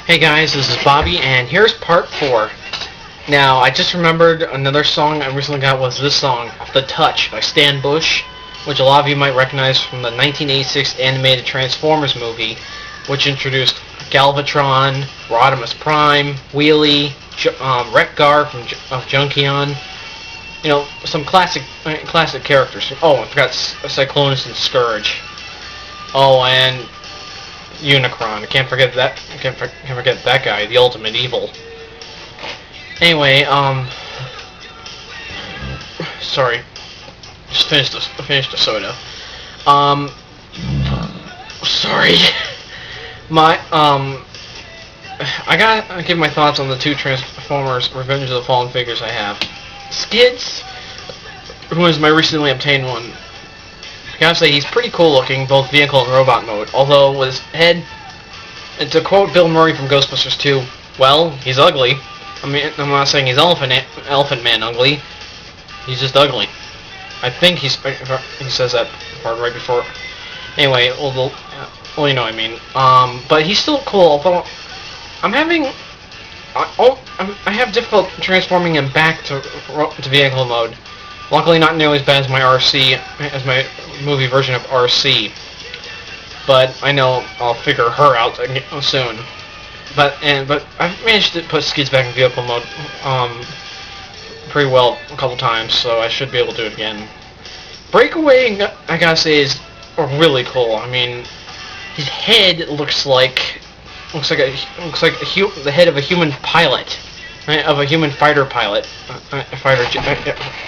Hey guys, this is Bobby, and here's part 4. Now, I just remembered another song I recently got was this song, The Touch by Stan Bush, which a lot of you might recognize from the 1986 animated Transformers movie, which introduced Galvatron, Rodimus Prime, Wheelie, Wreck-Gar of Junkion, some classic characters. Oh, I forgot Cyclonus and Scourge. Oh, and Unicron. I can't forget that guy, the ultimate evil. Anyway, sorry, just finished the soda. Sorry. I gotta give my thoughts on the two Transformers Revenge of the Fallen figures I have. Skids, who is my recently obtained one. I gotta say, he's pretty cool looking, both vehicle and robot mode, although with his head, and to quote Bill Murray from Ghostbusters 2, well, he's ugly. I mean, I'm not saying he's Elephant Man ugly, he's just ugly. I think he says that part right before. Anyway, well, you know what I mean. But he's still cool, although I have difficult transforming him back to vehicle mode. Luckily, not nearly as bad as my movie version of RC. But I know I'll figure her out soon. But I've managed to put Skids back in vehicle mode pretty well a couple times, so I should be able to do it again. Breakaway, I gotta say, is really cool. I mean, his head looks like the head of a human pilot, right? Of a human fighter pilot, I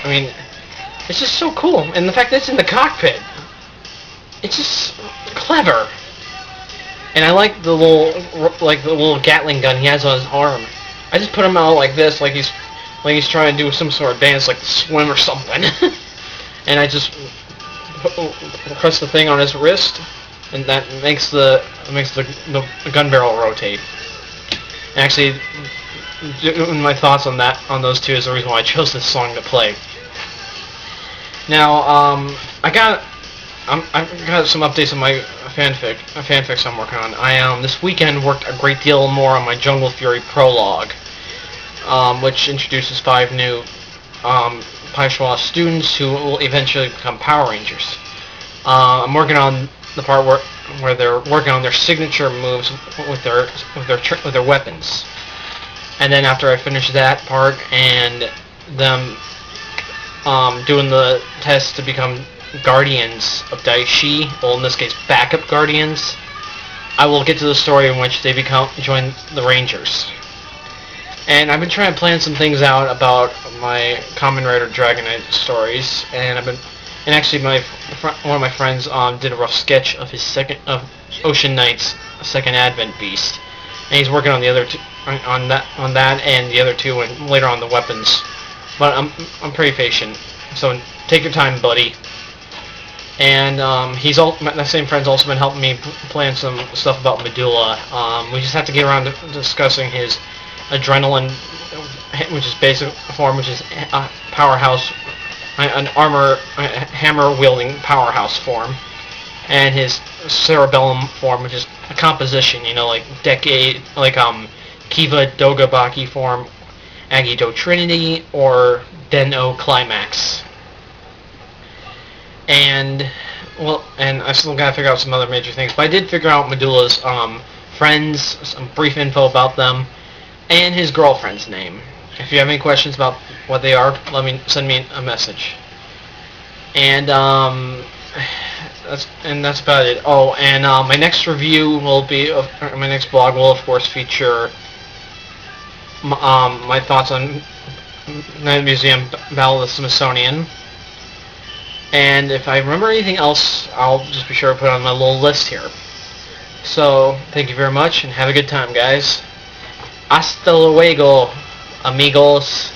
mean, it's just so cool, and the fact that it's in the cockpit, it's just clever. And I like the little Gatling gun he has on his arm. I just put him out like this, like he's trying to do some sort of dance, like swim or something. And I just press the thing on his wrist, and that makes the gun barrel rotate. And actually, my thoughts on those two is the reason why I chose this song to play. Now, I've got some updates on my fanfics I'm working on. I this weekend worked a great deal more on my Jungle Fury prologue, which introduces 5 new Paishwa students who will eventually become Power Rangers. I'm working on the part where they're working on their signature moves with their weapons, and then after I finish that part and them doing the test to become Guardians of Daishi, well, in this case backup Guardians, I will get to the story in which they join the Rangers. And I've been trying to plan some things out about my Kamen Rider Dragonite stories, and actually one of my friends did a rough sketch of Ocean Knight's second Advent Beast, and he's working on the other two, on that and the other two, and later on the weapons. But I'm pretty patient, so take your time, buddy. And that same friend's also been helping me plan some stuff about Medulla. We just have to get around to discussing his adrenaline, which is basic form, which is a powerhouse, an hammer-wielding powerhouse form, and his cerebellum form, which is a composition, like Kiva Dogabaki form, Agido Trinity, or Den-O Climax. And I still gotta figure out some other major things, but I did figure out Medulla's friends, some brief info about them, and his girlfriend's name. If you have any questions about what they are, send me a message. And that's about it. Oh, and my next my next blog will of course feature my thoughts on Night Museum Battle of the Smithsonian. And if I remember anything else, I'll just be sure to put it on my little list here. So, thank you very much, and have a good time, guys. Hasta luego, amigos.